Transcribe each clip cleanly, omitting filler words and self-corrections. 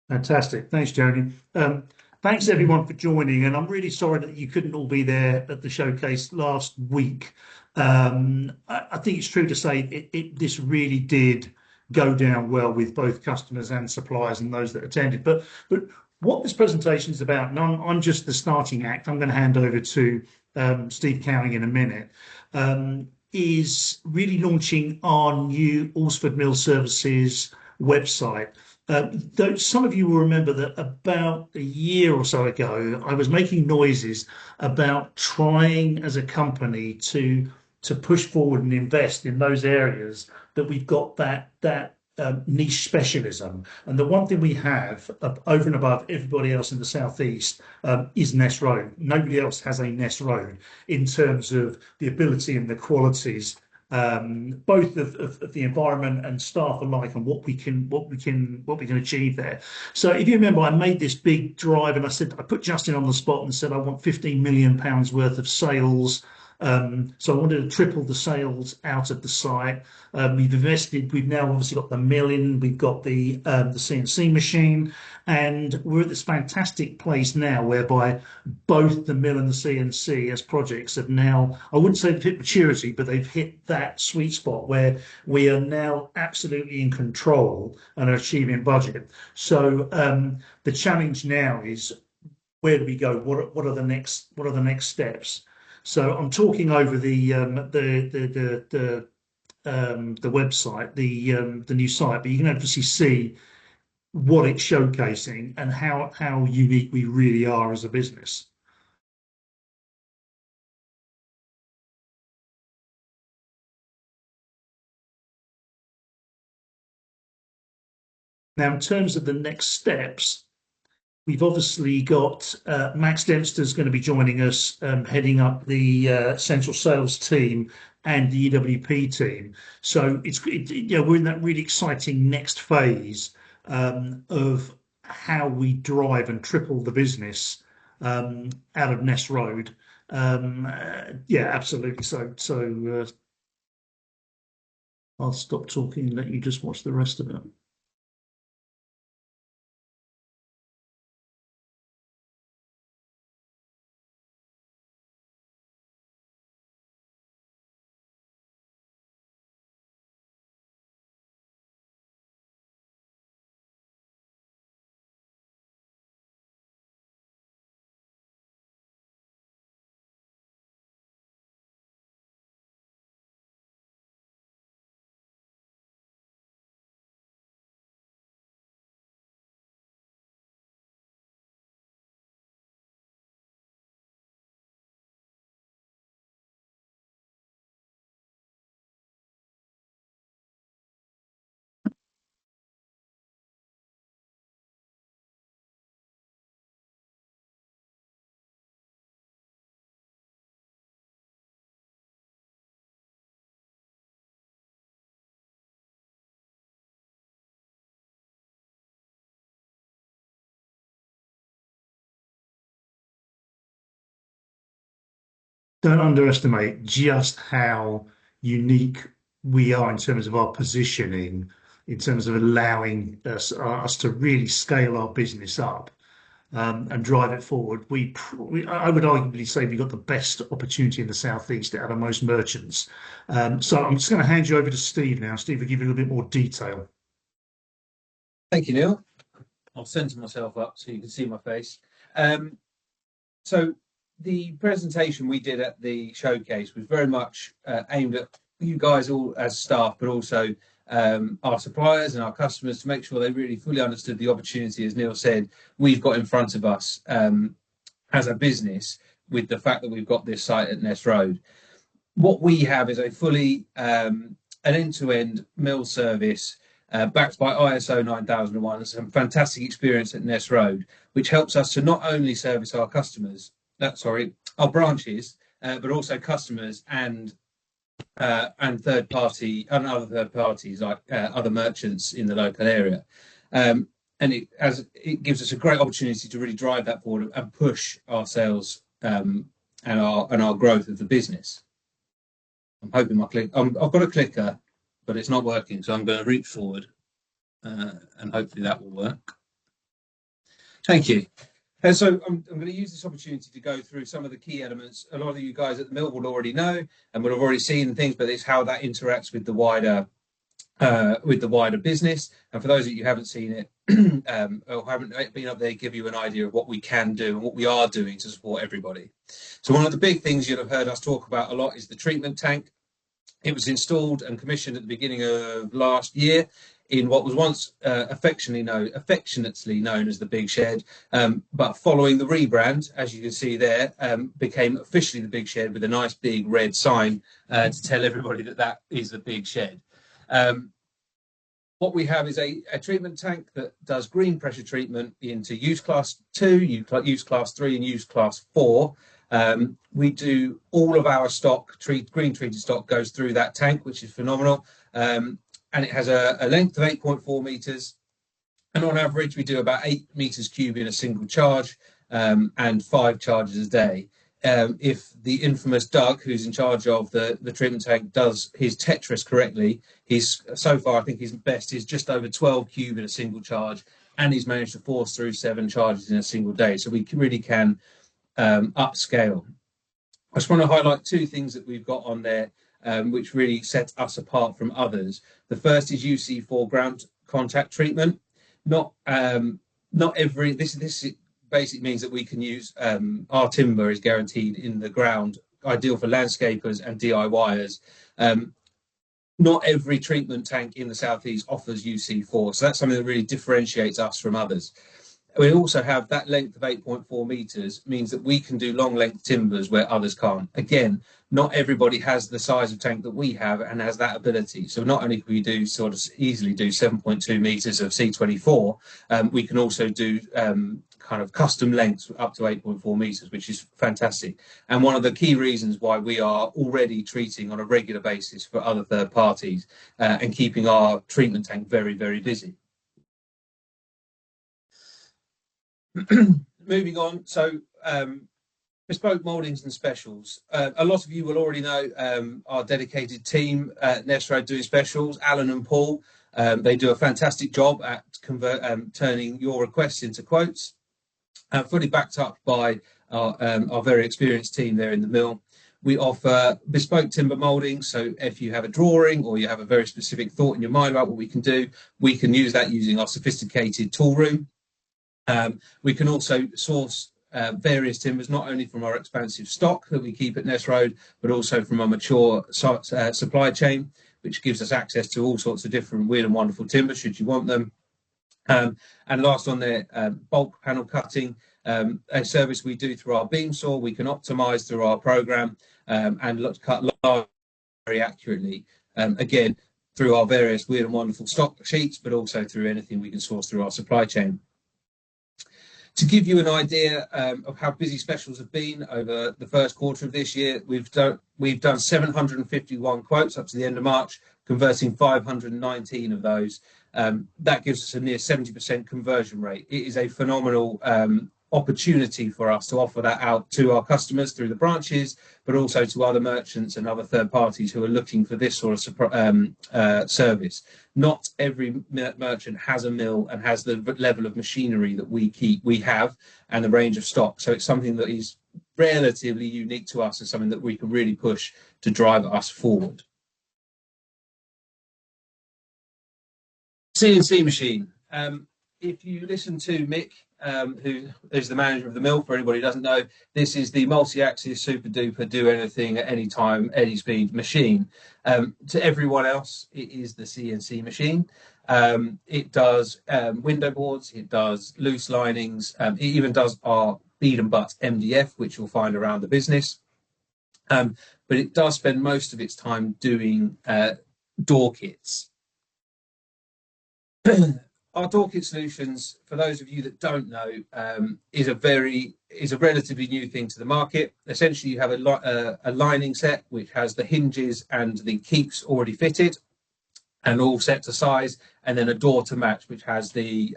Fantastic. Thanks, Jody. Thanks everyone for joining, and I'm really sorry that you couldn't all be there at the showcase last week. I think it's true to say this really did go down well with both customers and suppliers and those that attended. But what this presentation is about, and I'm just the starting act. I'm going to hand over to Steve Cowing in a minute. Is really launching our new Alsford Mill Services website. Though some of you will remember that about a year or so ago, I was making noises about trying as a company to push forward and invest in those areas that we've got that niche specialism. And the one thing we have over and above everybody else in the southeast is Ness Road. Nobody else has a Ness Road in terms of the ability and the qualities both of the environment and staff alike, and what we can achieve there. So if you remember, I made this big drive, and I put Justin on the spot and said I want 15 million pounds worth of sales. So I wanted to triple the sales out of the site. We've invested. We've now obviously got the mill in. We've got the CNC machine, and we're at this fantastic place now whereby both the mill and the CNC as projects have now, I wouldn't say they've hit maturity, but they've hit that sweet spot where we are now absolutely in control and are achieving budget. So the challenge now is, where do we go? What are the next steps? So I'm talking over the website, the new site, but you can obviously see what it's showcasing and how unique we really are as a business. Now, in terms of the next steps, we've obviously got Max Dempster's going to be joining us, heading up the central sales team and the EWP team. So we're in that really exciting next phase of how we drive and triple the business out of Ness Road. Yeah, absolutely. So I'll stop talking and let you just watch the rest of it. Don't underestimate just how unique we are in terms of our positioning, in terms of allowing us to really scale our business up and drive it forward. I would arguably say we've got the best opportunity in the southeast out of most merchants. So I'm just going to hand you over to Steve now. Steve will give you a little bit more detail. Thank you, Neil. I'll center myself up so you can see my face. So the presentation we did at the showcase was very much aimed at you guys all as staff, but also our suppliers and our customers, to make sure they really fully understood the opportunity, as Neil said, we've got in front of us as a business, with the fact that we've got this site at Ness Road. What we have is a fully an end-to-end mill service backed by ISO 9001. Some fantastic experience at Ness Road, which helps us to not only service our customers, our branches, but also customers and third party and other third parties like other merchants in the local area. And it gives us a great opportunity to really drive that forward and push our sales and our growth of the business. I'm hoping I've got a clicker, but it's not working, so I'm going to reach forward and hopefully that will work. Thank you. And so I'm going to use this opportunity to go through some of the key elements. A lot of you guys at the mill will already know and will have already seen things, but it's how that interacts with the wider business. And for those of you who haven't seen it or haven't been up there, give you an idea of what we can do and what we are doing to support everybody. So one of the big things you'll have heard us talk about a lot is the treatment tank. It was installed and commissioned at the beginning of last year in what was once affectionately known as the Big Shed, but following the rebrand, as you can see there, became officially the Big Shed with a nice big red sign to tell everybody that that is the Big Shed. What we have is a treatment tank that does green pressure treatment into use class 2, use class 3 and use class 4. We do all of our stock, green treated stock goes through that tank, which is phenomenal. And it has a length of 8.4 meters. And on average, we do about 8 meters cube in a single charge and 5 charges a day. If the infamous Doug, who's in charge of the treatment tank, does his Tetris correctly, so far, I think his best is just over 12 cube in a single charge, and he's managed to force through 7 charges in a single day. So we really can upscale. I just want to highlight 2 things that we've got on there, which really sets us apart from others. The first is UC4 ground contact treatment. Not every, this basically means that we can use, our timber is guaranteed in the ground, ideal for landscapers and DIYers. Not every treatment tank in the Southeast offers UC4, so that's something that really differentiates us from others. We also have that length of 8.4 meters means that we can do long length timbers where others can't. Again, not everybody has the size of tank that we have and has that ability. So not only can we do sort of easily do 7.2 meters of C24, we can also do kind of custom lengths up to 8.4 meters, which is fantastic. And one of the key reasons why we are already treating on a regular basis for other third parties and keeping our treatment tank very, very busy. Moving on, so bespoke mouldings and specials. A lot of you will already know our dedicated team at Nesrode doing specials, Alan and Paul. They do a fantastic job at turning your requests into quotes, fully backed up by our very experienced team there in the mill. We offer bespoke timber mouldings, so if you have a drawing or you have a very specific thought in your mind about what we can do, we can use that using our sophisticated tool room. We can also source various timbers, not only from our expansive stock that we keep at Nesrode, but also from our mature supply chain, which gives us access to all sorts of different weird and wonderful timbers, should you want them. And last on there, bulk panel cutting, a service we do through our beam saw. We can optimize through our program and cut large very accurately. Again, through our various weird and wonderful stock sheets, but also through anything we can source through our supply chain. To give you an idea of how busy specials have been over the first quarter of this year, we've done 751 quotes up to the end of March, converting 519 of those. That gives us a near 70% conversion rate. It is a phenomenal opportunity for us to offer that out to our customers through the branches, but also to other merchants and other third parties who are looking for this sort of service. Not every merchant has a mill and has the level of machinery that we have and the range of stock. So it's something that is relatively unique to us and something that we can really push to drive us forward. CNC machine. If you listen to Mick, who is the manager of the mill, for anybody who doesn't know, this is the multi-axis super duper do anything at any time, any speed machine. To everyone else, it is the CNC machine. It does window boards, it does loose linings, it even does our bead and butt MDF, which you'll find around the business. But it does spend most of its time doing door kits. Our door kit solutions, for those of you that don't know, is a relatively new thing to the market. Essentially, you have a lining set which has the hinges and the keeps already fitted and all set to size, and then a door to match, which has the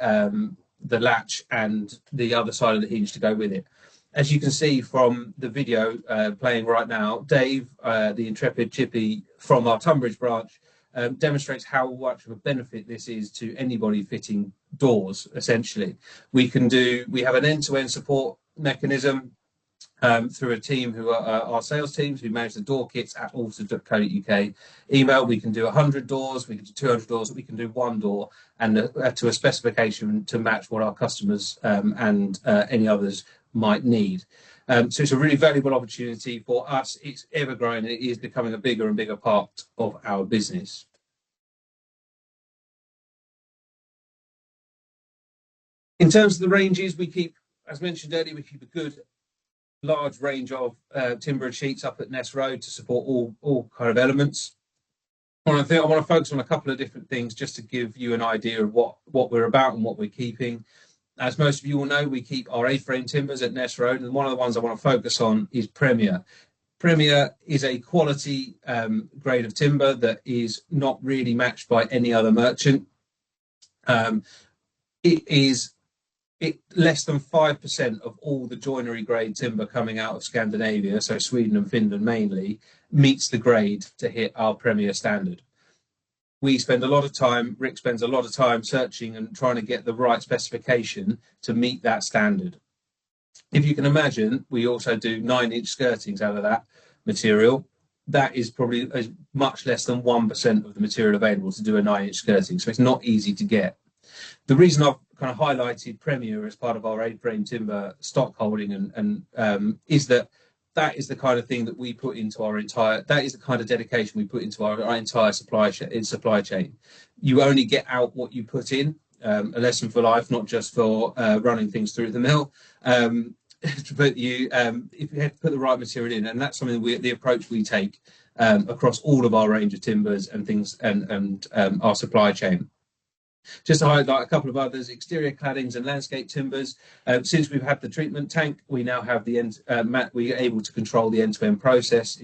latch and the other side of the hinge to go with it. As you can see from the video playing right now, Dave, the intrepid chippy from our Tunbridge branch, demonstrates how much of a benefit this is to anybody fitting doors. Essentially, we have an end-to-end support mechanism through a team who are our sales teams who manage the door kits at alsford.co.uk. Email, we can do 100 doors, we can do 200 doors, we can do one door, and to a specification to match what our customers and any others might need. So it's a really valuable opportunity for us. It's ever growing and it is becoming a bigger and bigger part of our business. In terms of the ranges, we keep, as mentioned earlier, we keep a good large range of timber and sheets up at Ness Road to support all kind of elements. I want to focus on a couple of different things just to give you an idea of what we're about and what we're keeping. As most of you will know, we keep our A-frame timbers at Ness Road, and one of the ones I want to focus on is Premier. Premier is a quality grade of timber that is not really matched by any other merchant. Less than 5% of all the joinery grade timber coming out of Scandinavia, so Sweden and Finland mainly, meets the grade to hit our Premier standard. We spend a lot of time, Rick spends a lot of time searching and trying to get the right specification to meet that standard. If you can imagine, we also do 9-inch skirtings out of that material. That is probably much less than 1% of the material available to do a 9-inch skirting, so it's not easy to get. The reason I've kind of highlighted Premier as part of our A-frame timber stock holding and is that is the kind of thing that we put into that is the kind of dedication we put into our entire supply chain. You only get out what you put in, a lesson for life, not just for running things through the mill. But if you have to put the right material in, and that's something the approach we take across all of our range of timbers and things and our supply chain. Just to highlight a couple of others, exterior claddings and landscape timbers. Since we've had the treatment tank, we now have we are able to control the end-to-end process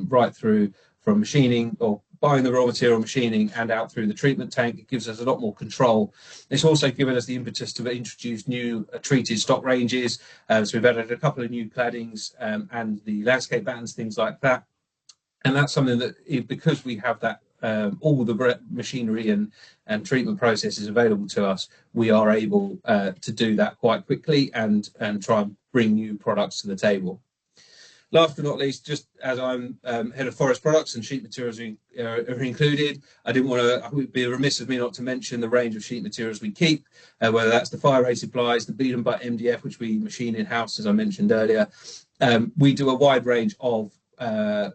right through from machining or buying the raw material, machining, and out through the treatment tank. It gives us a lot more control. It's also given us the impetus to introduce new treated stock ranges. So we've added a couple of new claddings and the landscape battens, things like that. And that's something that, because we have that all the machinery and treatment processes available to us, we are able to do that quite quickly and try and bring new products to the table. Last but not least, just as I'm head of forest products and sheet materials are included, I would be remiss of me not to mention the range of sheet materials we keep, whether that's the fire-rated plies, the bead and butt MDF, which we machine in-house, as I mentioned earlier. We do a wide range of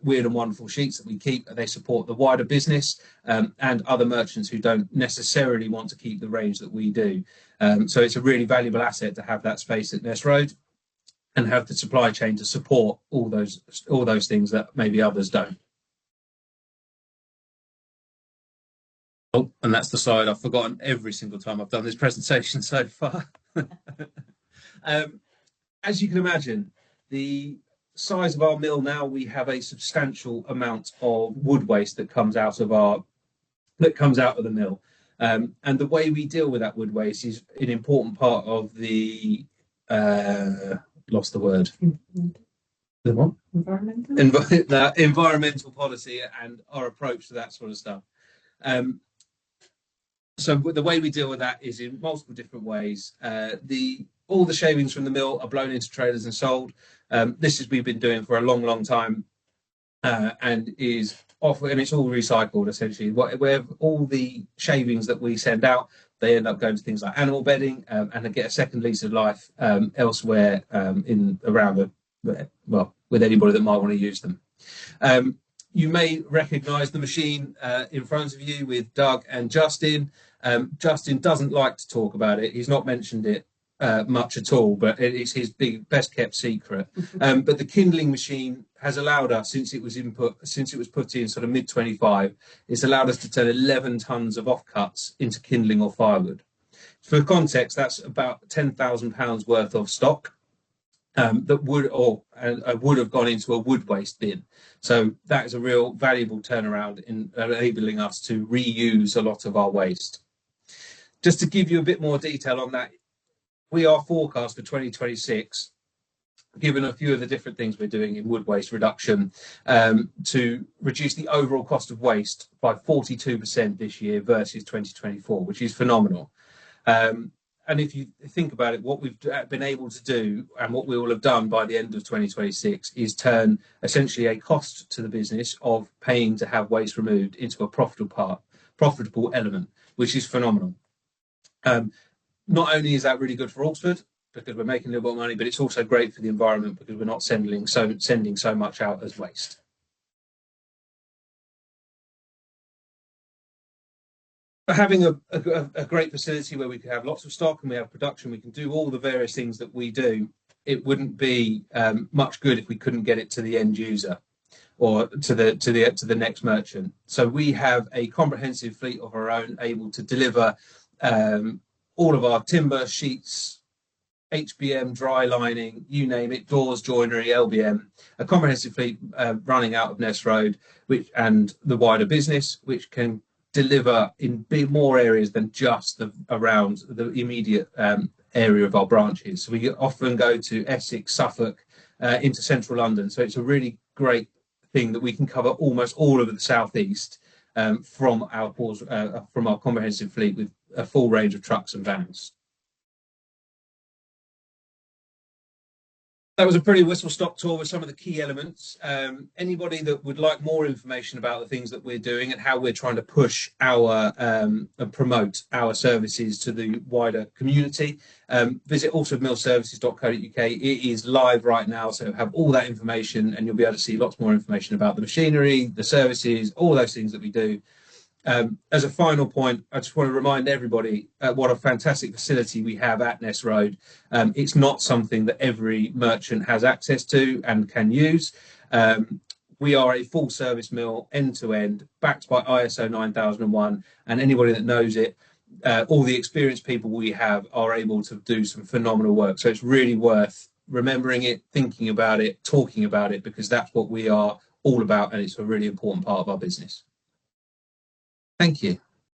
weird and wonderful sheets that we keep. They support the wider business and other merchants who don't necessarily want to keep the range that we do. So it's a really valuable asset to have that space at Ness Road and have the supply chain to support all those things that maybe others don't. Oh, and that's the slide I've forgotten every single time I've done this presentation so far. As you can imagine, the size of our mill now, we have a substantial amount of wood waste that comes out of the mill, and the way we deal with that wood waste is an important part of the lost the word. The what? Environmental policy and our approach to that sort of stuff. So the way we deal with that is in multiple different ways. All the shavings from the mill are blown into trailers and sold. This is we've been doing for a long time, and it's all recycled essentially. Where all the shavings that we send out, they end up going to things like animal bedding, and they get a second lease of life elsewhere with anybody that might want to use them. You may recognise the machine in front of you with Doug and Justin. Justin doesn't like to talk about it. He's not mentioned it much at all, but it's his best kept secret. But the kindling machine has allowed us, since it was put in sort of mid-25, it's allowed us to turn 11 tons of offcuts into kindling or firewood. For context, that's about £10,000 worth of stock that would have gone into a wood waste bin. So that is a real valuable turnaround in enabling us to reuse a lot of our waste. Just to give you a bit more detail on that, we are forecast for 2026 given a few of the different things we're doing in wood waste reduction, to reduce the overall cost of waste by 42% this year versus 2024, which is phenomenal. And if you think about it, what we've been able to do and what we will have done by the end of 2026 is turn essentially a cost to the business of paying to have waste removed into a profitable element, which is phenomenal. Not only is that really good for Alsford because we're making a little bit of money, but it's also great for the environment because we're not sending so much out as waste. Having a great facility where we can have lots of stock and we have production, we can do all the various things that we do. It wouldn't be much good if we couldn't get it to the end user or to the next merchant. So we have a comprehensive fleet of our own, able to deliver all of our timber, sheets, HBM, dry lining, you name it, doors, joinery, LBM, a comprehensive fleet running out of Ness Road, and the wider business, which can deliver in more areas than just around the immediate area of our branches. So we often go to Essex, Suffolk, into central London. So it's a really great thing that we can cover almost all of the southeast from our comprehensive fleet with a full range of trucks and vans. That was a pretty whistle-stop tour with some of the key elements. Anybody that would like more information about the things that we're doing and how we're trying to push our and promote our services to the wider community, visit alsfordmillservices.co.uk. It is live right now, so have all that information and you'll be able to see lots more information about the machinery, the services, all those things that we do. As a final point, I just want to remind everybody what a fantastic facility we have at Ness Road. It's not something that every merchant has access to and can use. We are a full service mill, end to end, backed by ISO 9001, and anybody that knows it, all the experienced people we have are able to do some phenomenal work. So it's really worth remembering it, thinking about it, talking about it, because that's what we are all about, and it's a really important part of our business. Thank you.